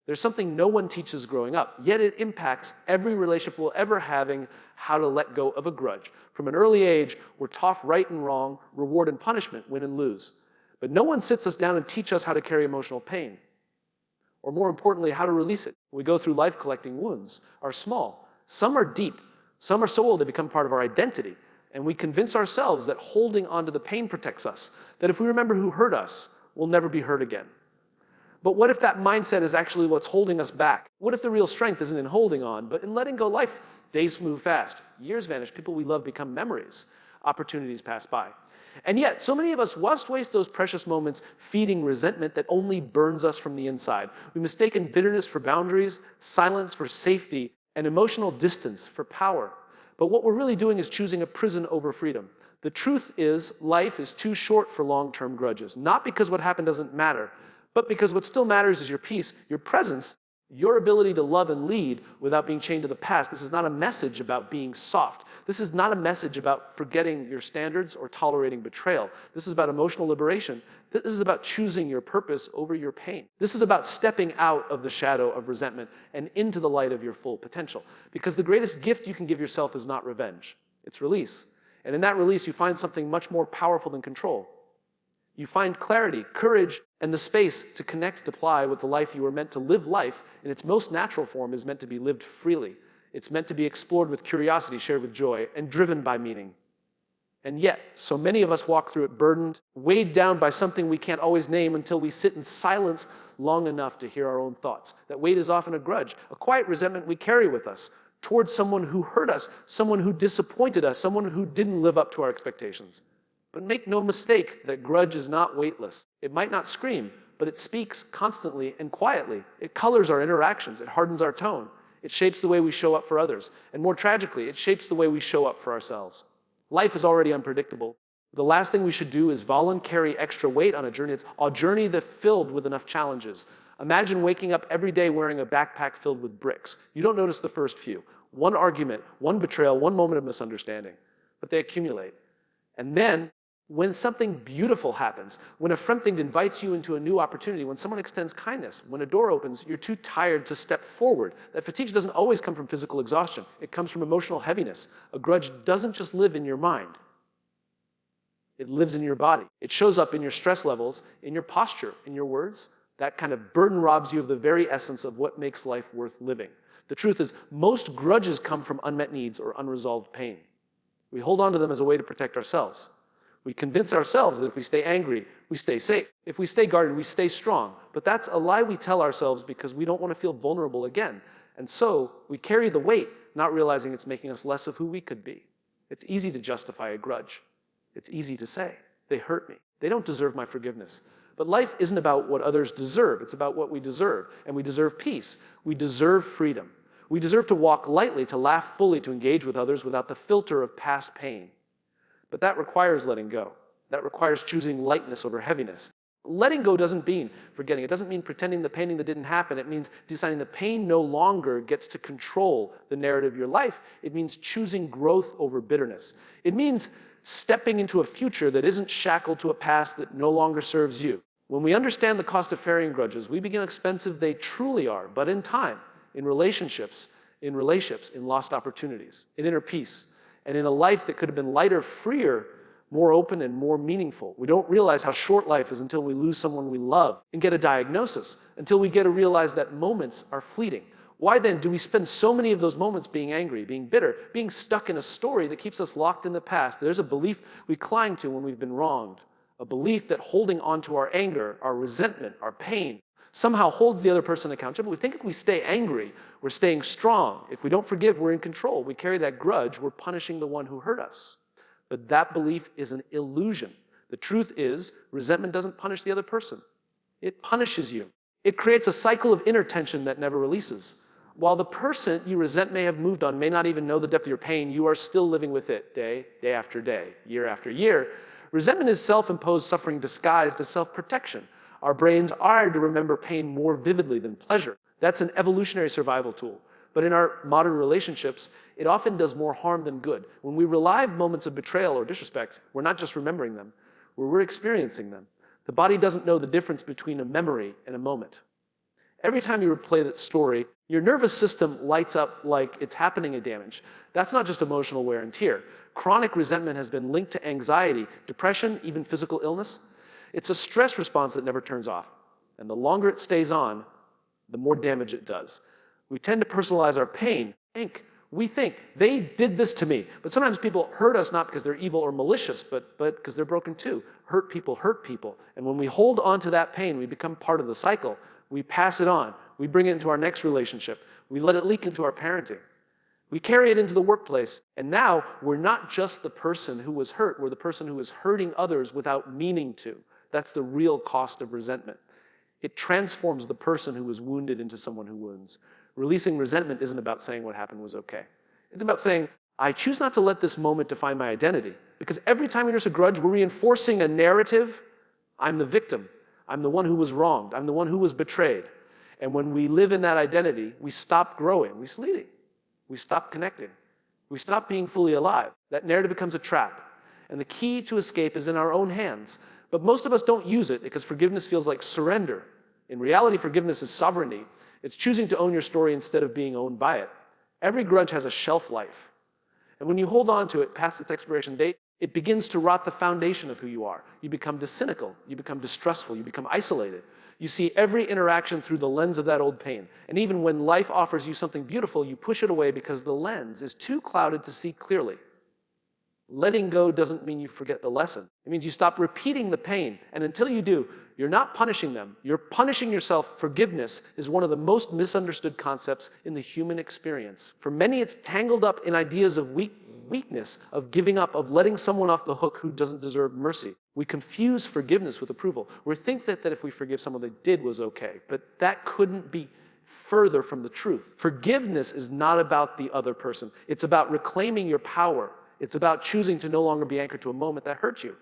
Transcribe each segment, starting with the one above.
There's something no one teaches growing up, yet it impacts every relationship we'll ever having how to let go of a grudge. From an early age, we're taught right and wrong, reward and punishment, win and lose. But no one sits us down and teaches us how to carry emotional pain. Or more importantly, how to release it. We go through life collecting wounds, are small. Some are deep. Some are so old they become part of our identity. And we convince ourselves that holding onto the pain protects us, that if we remember who hurt us, we'll never be hurt again. But what if that mindset is actually what's holding us back? What if the real strength isn't in holding on, but in letting go life? Days move fast, years vanish, people we love become memories, opportunities pass by. And yet, so many of us must waste those precious moments feeding resentment that only burns us from the inside. We mistaken bitterness for boundaries, silence for safety, and emotional distance for power. But what we're really doing is choosing a prison over freedom. The truth is, life is too short for long-term grudges, not because what happened doesn't matter, but because what still matters is your peace, your presence, your ability to love and lead without being chained to the past. This is not a message about being soft. This is not a message about forgetting your standards or tolerating betrayal. This is about emotional liberation. This is about choosing your purpose over your pain. This is about stepping out of the shadow of resentment and into the light of your full potential. Because the greatest gift you can give yourself is not revenge. It's release. And in that release, you find something much more powerful than control. You find clarity, courage, and the space to connect, to apply with the life you were meant to live. Life, in its most natural form, is meant to be lived freely. It's meant to be explored with curiosity, shared with joy, and driven by meaning. And yet, so many of us walk through it burdened, weighed down by something we can't always name until we sit in silence long enough to hear our own thoughts. That weight is often a grudge, a quiet resentment we carry with us towards someone who hurt us, someone who disappointed us, someone who didn't live up to our expectations. But make no mistake that grudge is not weightless. It might not scream, but it speaks constantly and quietly. It colors our interactions. It hardens our tone. It shapes the way we show up for others. And more tragically, it shapes the way we show up for ourselves. Life is already unpredictable. The last thing we should do is voluntarily carry extra weight on a journey. It's a journey that's filled with enough challenges. Imagine waking up every day wearing a backpack filled with bricks. You don't notice the first few. One argument, one betrayal, one moment of misunderstanding. But they accumulate. And then, when something beautiful happens, when a friend invites you into a new opportunity, when someone extends kindness, when a door opens, you're too tired to step forward. That fatigue doesn't always come from physical exhaustion. It comes from emotional heaviness. A grudge doesn't just live in your mind. It lives in your body. It shows up in your stress levels, in your posture, in your words. That kind of burden robs you of the very essence of what makes life worth living. The truth is, most grudges come from unmet needs or unresolved pain. We hold on to them as a way to protect ourselves. We convince ourselves that if we stay angry, we stay safe. If we stay guarded, we stay strong. But that's a lie we tell ourselves because we don't want to feel vulnerable again. And so we carry the weight, not realizing it's making us less of who we could be. It's easy to justify a grudge. It's easy to say, they hurt me. They don't deserve my forgiveness. But life isn't about what others deserve. It's about what we deserve. And we deserve peace. We deserve freedom. We deserve to walk lightly, to laugh fully, to engage with others without the filter of past pain. But that requires letting go. That requires choosing lightness over heaviness. Letting go doesn't mean forgetting. It doesn't mean pretending the pain that didn't happen. It means deciding the pain no longer gets to control the narrative of your life. It means choosing growth over bitterness. It means stepping into a future that isn't shackled to a past that no longer serves you. When we understand the cost of ferrying grudges, we begin how expensive they truly are, but in time, in relationships, in lost opportunities, in inner peace, and in a life that could have been lighter, freer, more open, and more meaningful. We don't realize how short life is until we lose someone we love and get a diagnosis, until we get to realize that moments are fleeting. Why then do we spend so many of those moments being angry, being bitter, being stuck in a story that keeps us locked in the past? There's a belief we cling to when we've been wronged, a belief that holding on to our anger, our resentment, our pain, somehow holds the other person accountable. We think if we stay angry, we're staying strong. If we don't forgive, we're in control. We carry that grudge, we're punishing the one who hurt us. But that belief is an illusion. The truth is, resentment doesn't punish the other person. It punishes you. It creates a cycle of inner tension that never releases. While the person you resent may have moved on, may not even know the depth of your pain, you are still living with it day after day, year after year. Resentment is self-imposed suffering disguised as self-protection. Our brains are to remember pain more vividly than pleasure. That's an evolutionary survival tool. But in our modern relationships, it often does more harm than good. When we relive moments of betrayal or disrespect, we're not just remembering them, we're experiencing them. The body doesn't know the difference between a memory and a moment. Every time you replay that story, your nervous system lights up like it's happening a damage. That's not just emotional wear and tear. Chronic resentment has been linked to anxiety, depression, even physical illness. It's a stress response that never turns off. And the longer it stays on, the more damage it does. We tend to personalize our pain. We think, they did this to me. But sometimes people hurt us not because they're evil or malicious, but because they're broken too. Hurt people. And when we hold on to that pain, we become part of the cycle. We pass it on. We bring it into our next relationship. We let it leak into our parenting. We carry it into the workplace. And now we're not just the person who was hurt. We're the person who is hurting others without meaning to. That's the real cost of resentment. It transforms the person who was wounded into someone who wounds. Releasing resentment isn't about saying what happened was okay. It's about saying, I choose not to let this moment define my identity. Because every time we nurse a grudge, we're reinforcing a narrative. I'm the victim. I'm the one who was wronged. I'm the one who was betrayed. And when we live in that identity, we stop growing. We sleep. We stop connecting. We stop being fully alive. That narrative becomes a trap. And the key to escape is in our own hands. But most of us don't use it because forgiveness feels like surrender. In reality, forgiveness is sovereignty. It's choosing to own your story instead of being owned by it. Every grudge has a shelf life. And when you hold on to it past its expiration date, it begins to rot the foundation of who you are. You become cynical. You become distrustful. You become isolated. You see every interaction through the lens of that old pain. And even when life offers you something beautiful, you push it away because the lens is too clouded to see clearly. Letting go doesn't mean you forget the lesson. It means you stop repeating the pain. And until you do, you're not punishing them. You're punishing yourself. Forgiveness is one of the most misunderstood concepts in the human experience. For many, it's tangled up in ideas of weakness, of giving up, of letting someone off the hook who doesn't deserve mercy. We confuse forgiveness with approval. We think that if we forgive someone they did was okay, but that couldn't be further from the truth. Forgiveness is not about the other person. It's about reclaiming your power. It's about choosing to no longer be anchored to a moment that hurt you.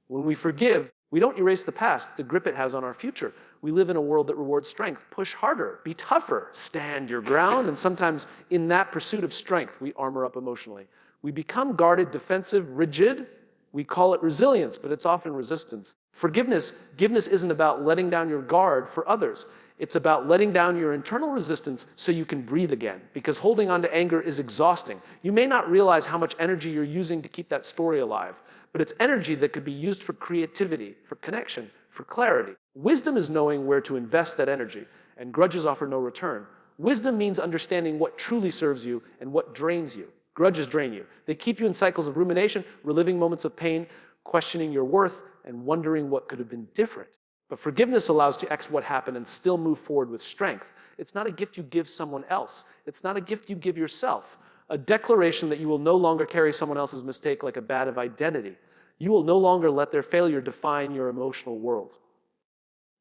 When we forgive, we don't erase the past, the grip it has on our future. We live in a world that rewards strength. Push harder, be tougher, stand your ground, and sometimes in that pursuit of strength, we armor up emotionally. We become guarded, defensive, rigid. We call it resilience, but it's often resistance. Forgiveness isn't about letting down your guard for others. It's about letting down your internal resistance so you can breathe again, because holding on to anger is exhausting. You may not realize how much energy you're using to keep that story alive, but it's energy that could be used for creativity, for connection, for clarity. Wisdom is knowing where to invest that energy, and grudges offer no return. Wisdom means understanding what truly serves you and what drains you. Grudges drain you. They keep you in cycles of rumination, reliving moments of pain, questioning your worth, and wondering what could have been different. But forgiveness allows you to X what happened and still move forward with strength. It's not a gift you give someone else. It's not a gift you give yourself. A declaration that you will no longer carry someone else's mistake like a badge of identity. You will no longer let their failure define your emotional world.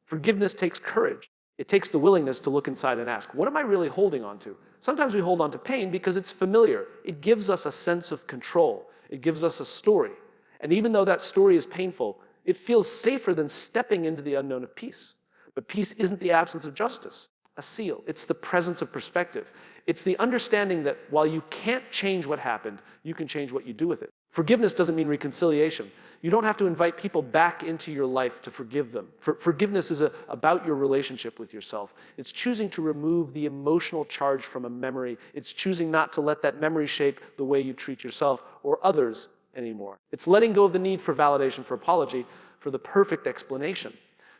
Forgiveness takes courage. It takes the willingness to look inside and ask, what am I really holding on to? Sometimes we hold on to pain because it's familiar. It gives us a sense of control. It gives us a story. And even though that story is painful, it feels safer than stepping into the unknown of peace. But peace isn't the absence of justice, a seal. It's the presence of perspective. It's the understanding that while you can't change what happened, you can change what you do with it. Forgiveness doesn't mean reconciliation. You don't have to invite people back into your life to forgive them. Forgiveness is about your relationship with yourself. It's choosing to remove the emotional charge from a memory. It's choosing not to let that memory shape the way you treat yourself or others anymore. It's letting go of the need for validation, for apology, for the perfect explanation.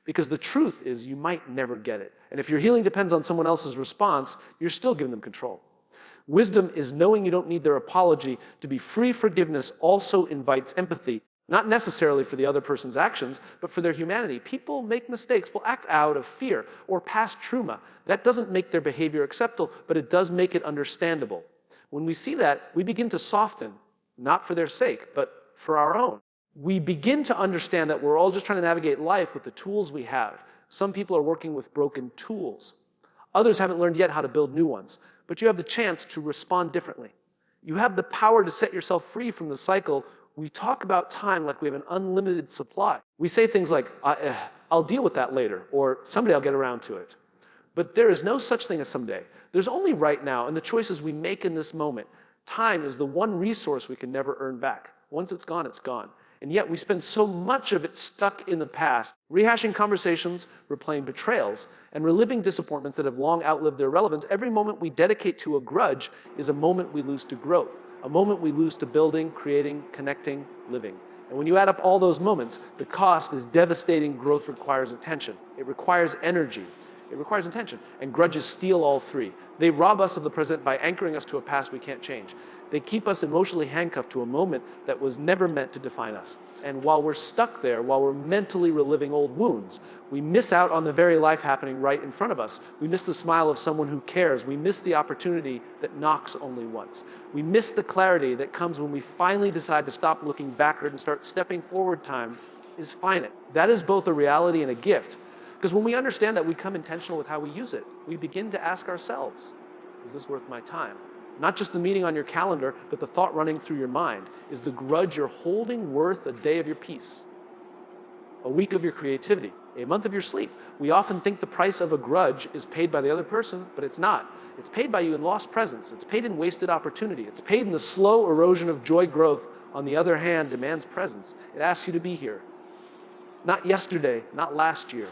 Because the truth is you might never get it. And if your healing depends on someone else's response, you're still giving them control. Wisdom is knowing you don't need their apology. To be free, forgiveness also invites empathy, not necessarily for the other person's actions, but for their humanity. People make mistakes, will act out of fear or past trauma. That doesn't make their behavior acceptable, but it does make it understandable. When we see that, we begin to soften, not for their sake, but for our own. We begin to understand that we're all just trying to navigate life with the tools we have. Some people are working with broken tools. Others haven't learned yet how to build new ones. But you have the chance to respond differently. You have the power to set yourself free from the cycle. We talk about time like we have an unlimited supply. We say things like, I'll deal with that later, or someday I'll get around to it. But there is no such thing as someday. There's only right now, and the choices we make in this moment. Time is the one resource we can never earn back. Once it's gone, it's gone. And yet we spend so much of it stuck in the past, rehashing conversations, replaying betrayals, and reliving disappointments that have long outlived their relevance. Every moment we dedicate to a grudge is a moment we lose to growth, a moment we lose to building, creating, connecting, living. And when you add up all those moments, the cost is devastating. Growth requires attention. It requires energy. It requires intention. And grudges steal all three. They rob us of the present by anchoring us to a past we can't change. They keep us emotionally handcuffed to a moment that was never meant to define us. And while we're stuck there, while we're mentally reliving old wounds, we miss out on the very life happening right in front of us. We miss the smile of someone who cares. We miss the opportunity that knocks only once. We miss the clarity that comes when we finally decide to stop looking backward and start stepping forward. Time is finite. That is both a reality and a gift. Because when we understand that, we become intentional with how we use it. We begin to ask ourselves, is this worth my time? Not just the meeting on your calendar, but the thought running through your mind. Is the grudge you're holding worth a day of your peace? A week of your creativity? A month of your sleep? We often think the price of a grudge is paid by the other person, but it's not. It's paid by you in lost presence. It's paid in wasted opportunity. It's paid in the slow erosion of joy growth. On the other hand, demands presence. It asks you to be here. Not yesterday, not last year,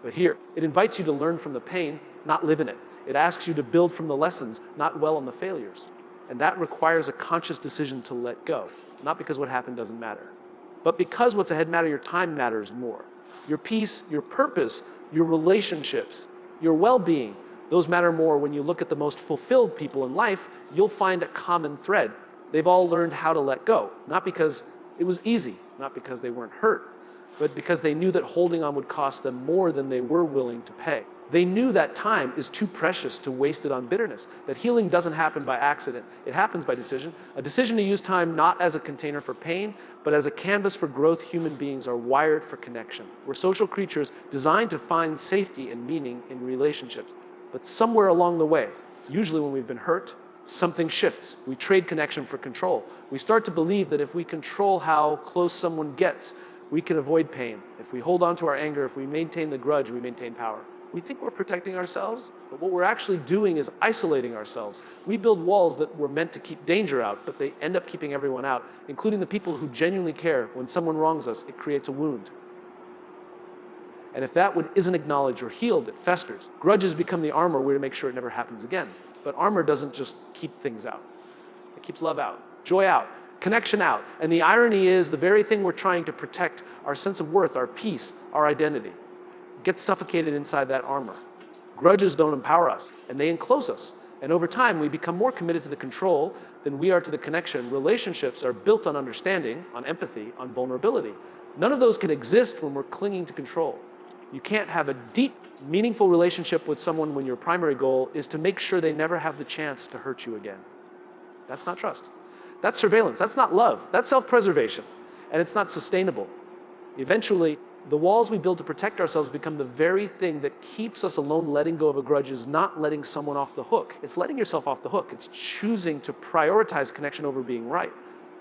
but here. It invites you to learn from the pain, not live in it. It asks you to build from the lessons, not dwell on the failures. And that requires a conscious decision to let go. Not because what happened doesn't matter, but because what's ahead matters. Your time matters more. Your peace, your purpose, your relationships, your well-being, those matter more. When you look at the most fulfilled people in life, you'll find a common thread. They've all learned how to let go, not because it was easy, not because they weren't hurt, but because they knew that holding on would cost them more than they were willing to pay. They knew that time is too precious to waste it on bitterness, that healing doesn't happen by accident. It happens by decision. A decision to use time not as a container for pain, but as a canvas for growth. Human beings are wired for connection. We're social creatures designed to find safety and meaning in relationships. But somewhere along the way, usually when we've been hurt, something shifts. We trade connection for control. We start to believe that if we control how close someone gets, we can avoid pain. If we hold on to our anger, if we maintain the grudge, we maintain power. We think we're protecting ourselves, but what we're actually doing is isolating ourselves. We build walls that were meant to keep danger out, but they end up keeping everyone out, including the people who genuinely care. When someone wrongs us, it creates a wound. And if that wound isn't acknowledged or healed, it festers. Grudges become the armor we're to make sure it never happens again. But armor doesn't just keep things out. It keeps love out, joy out, connection out. And the irony is the very thing we're trying to protect, our sense of worth, our peace, our identity, gets suffocated inside that armor. Grudges don't empower us, and they enclose us. And over time, we become more committed to the control than we are to the connection. Relationships are built on understanding, on empathy, on vulnerability. None of those can exist when we're clinging to control. You can't have a deep, meaningful relationship with someone when your primary goal is to make sure they never have the chance to hurt you again. That's not trust. That's surveillance. That's not love. That's self-preservation. And it's not sustainable. Eventually, the walls we build to protect ourselves become the very thing that keeps us alone. Letting go of a grudge is not letting someone off the hook. It's letting yourself off the hook. It's choosing to prioritize connection over being right.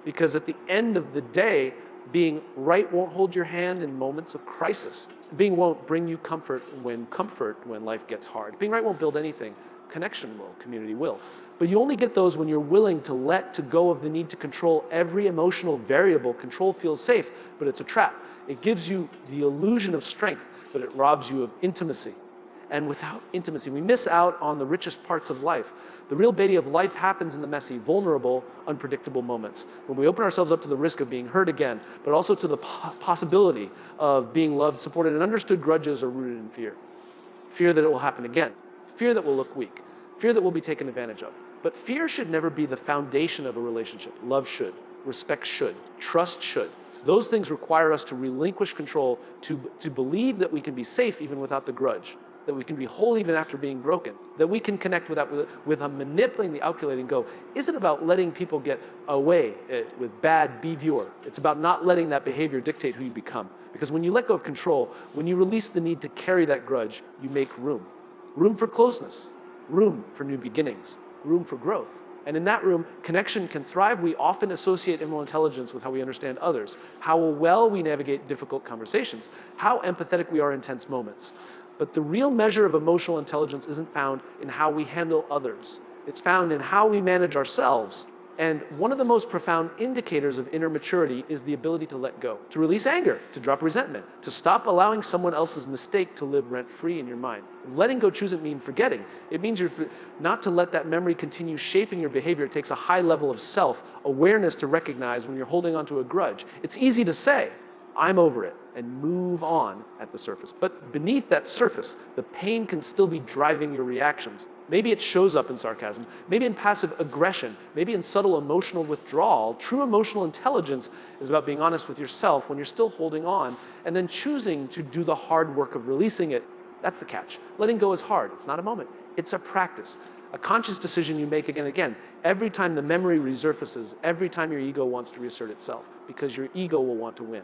Because at the end of the day, being right won't hold your hand in moments of crisis. Being won't bring you comfort when life gets hard. Being right won't build anything. Connection will, community will. But you only get those when you're willing to let go of the need to control every emotional variable. Control feels safe, but it's a trap. It gives you the illusion of strength, but it robs you of intimacy. And without intimacy, we miss out on the richest parts of life. The real beauty of life happens in the messy, vulnerable, unpredictable moments. When we open ourselves up to the risk of being hurt again, but also to the possibility of being loved, supported, and understood. Grudges are rooted in fear. Fear that it will happen again. Fear that we'll look weak. Fear that we'll be taken advantage of. But fear should never be the foundation of a relationship. Love should. Respect should. Trust should. Those things require us to relinquish control, to believe that we can be safe even without the grudge, that we can be whole even after being broken, that we can connect with manipulating the calculating go. Isn't about letting people get away with bad behavior. It's about not letting that behavior dictate who you become. Because when you let go of control, when you release the need to carry that grudge, you make room. Room for closeness, room for new beginnings, room for growth. And in that room, connection can thrive. We often associate emotional intelligence with how we understand others, how well we navigate difficult conversations, how empathetic we are in tense moments. But the real measure of emotional intelligence isn't found in how we handle others. It's found in how we manage ourselves And one of the most profound indicators of inner maturity is the ability to let go, to release anger, to drop resentment, to stop allowing someone else's mistake to live rent-free in your mind. Letting go doesn't mean forgetting. It means you're not to let that memory continue shaping your behavior. It takes a high level of self-awareness to recognize when you're holding onto a grudge. It's easy to say, I'm over it, and move on at the surface. But beneath that surface, the pain can still be driving your reactions. Maybe it shows up in sarcasm, maybe in passive aggression, maybe in subtle emotional withdrawal. True emotional intelligence is about being honest with yourself when you're still holding on, and then choosing to do the hard work of releasing it. That's the catch. Letting go is hard. It's not a moment. It's a practice. A conscious decision you make again and again. Every time the memory resurfaces, every time your ego wants to reassert itself, because your ego will want to win.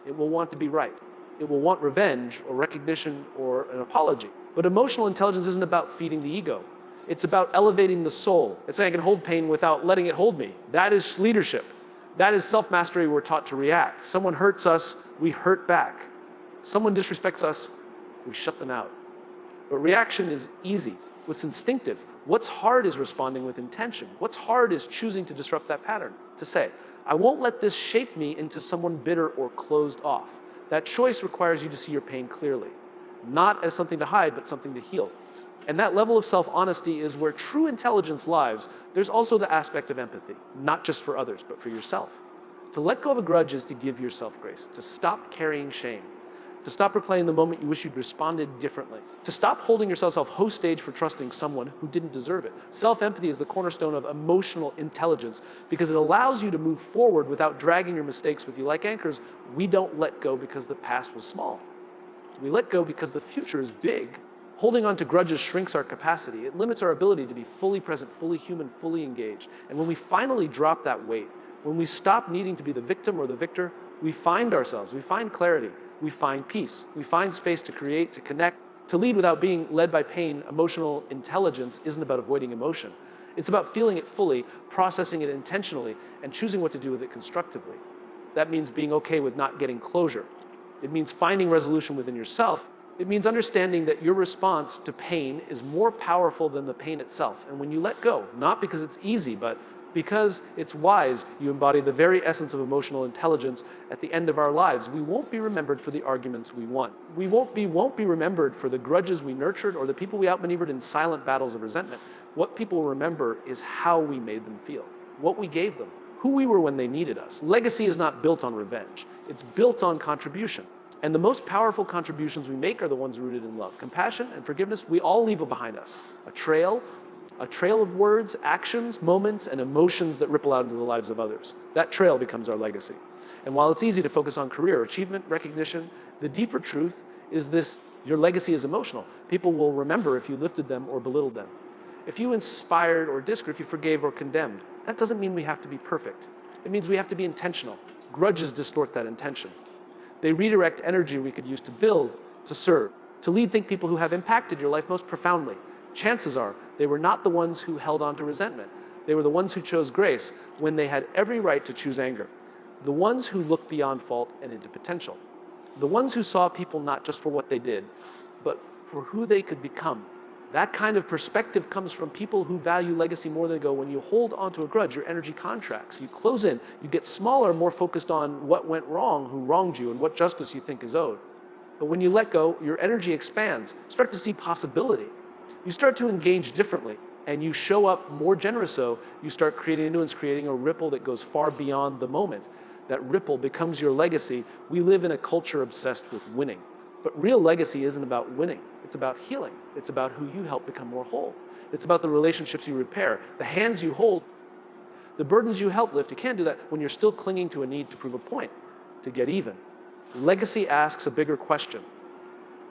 It will want to be right. It will want revenge or recognition or an apology. But emotional intelligence isn't about feeding the ego. It's about elevating the soul. It's saying I can hold pain without letting it hold me. That is leadership. That is self-mastery. We're taught to react. Someone hurts us, we hurt back. Someone disrespects us, we shut them out. But reaction is easy. What's instinctive? What's hard is responding with intention. What's hard is choosing to disrupt that pattern. To say, I won't let this shape me into someone bitter or closed off. That choice requires you to see your pain clearly. Not as something to hide, but something to heal. And that level of self-honesty is where true intelligence lies. There's also the aspect of empathy, not just for others, but for yourself. To let go of a grudge is to give yourself grace, to stop carrying shame, to stop replaying the moment you wish you'd responded differently, to stop holding yourself host stage for trusting someone who didn't deserve it. Self-empathy is the cornerstone of emotional intelligence because it allows you to move forward without dragging your mistakes with you. Like anchors, we don't let go because the past was small. We let go because the future is big. Holding on to grudges shrinks our capacity. It limits our ability to be fully present, fully human, fully engaged. And when we finally drop that weight, when we stop needing to be the victim or the victor, we find ourselves, we find clarity, we find peace, we find space to create, to connect, to lead without being led by pain. Emotional intelligence isn't about avoiding emotion. It's about feeling it fully, processing it intentionally, and choosing what to do with it constructively. That means being okay with not getting closure. It means finding resolution within yourself. It means understanding that your response to pain is more powerful than the pain itself. And when you let go, not because it's easy, but because it's wise, you embody the very essence of emotional intelligence. At the end of our lives, we won't be remembered for the arguments we won. We won't be remembered for the grudges we nurtured or the people we outmaneuvered in silent battles of resentment. What people remember is how we made them feel, what we gave them, who we were when they needed us. Legacy is not built on revenge. It's built on contribution. And the most powerful contributions we make are the ones rooted in love. Compassion and forgiveness, we all leave behind us. A trail of words, actions, moments, and emotions that ripple out into the lives of others. That trail becomes our legacy. And while it's easy to focus on career, achievement, recognition, the deeper truth is this: your legacy is emotional. People will remember if you lifted them or belittled them. If you inspired or discouraged, if you forgave or condemned. That doesn't mean we have to be perfect. It means we have to be intentional. Grudges distort that intention. They redirect energy we could use to build, to serve, to lead, think people who have impacted your life most profoundly. Chances are they were not the ones who held on to resentment. They were the ones who chose grace when they had every right to choose anger. The ones who looked beyond fault and into potential. The ones who saw people not just for what they did, but for who they could become. That kind of perspective comes from people who value legacy more than go. When you hold onto a grudge, your energy contracts. You close in, you get smaller, more focused on what went wrong, who wronged you, and what justice you think is owed. But when you let go, your energy expands. You start to see possibility. You start to engage differently, and you show up more generous. So you start creating influence, creating a ripple that goes far beyond the moment. That ripple becomes your legacy. We live in a culture obsessed with winning. But real legacy isn't about winning. It's about healing. It's about who you help become more whole. It's about the relationships you repair, the hands you hold, the burdens you help lift. You can't do that when you're still clinging to a need to prove a point, to get even. Legacy asks a bigger question.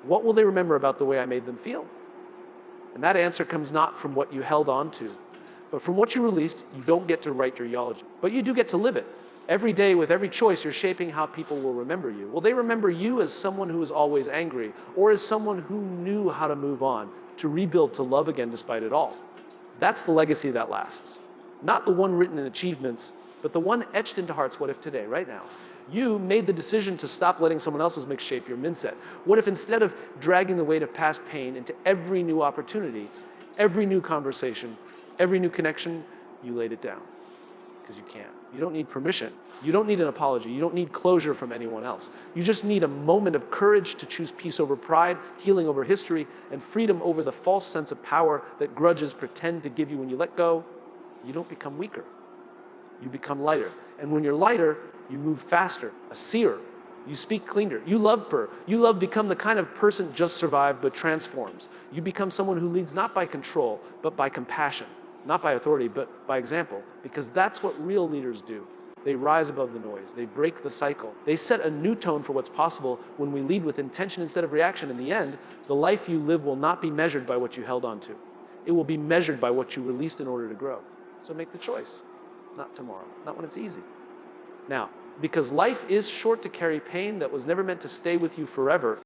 What will they remember about the way I made them feel? And that answer comes not from what you held on to, but from what you released. You don't get to write your eulogy, but you do get to live it. Every day, with every choice, you're shaping how people will remember you. Will they remember you as someone who was always angry, or as someone who knew how to move on, to rebuild, to love again despite it all? That's the legacy that lasts. Not the one written in achievements, but the one etched into hearts. What if today, right now, you made the decision to stop letting someone else's mix shape your mindset? What if instead of dragging the weight of past pain into every new opportunity, every new conversation, every new connection, you laid it down? because you can. You don't need permission. You don't need an apology. You don't need closure from anyone else. You just need a moment of courage to choose peace over pride, healing over history, and freedom over the false sense of power that grudges pretend to give you. When you let go, you don't become weaker. You become lighter. And when you're lighter, you move faster, a seer. You speak cleaner. You love per. You love become the kind of person just survive but transforms. You become someone who leads not by control, but by compassion. Not by authority, but by example. Because that's what real leaders do. They rise above the noise. They break the cycle. They set a new tone for what's possible when we lead with intention instead of reaction. In the end, the life you live will not be measured by what you held on to. It will be measured by what you released in order to grow. So make the choice. Not tomorrow. Not when it's easy. Now, because life is short to carry pain that was never meant to stay with you forever,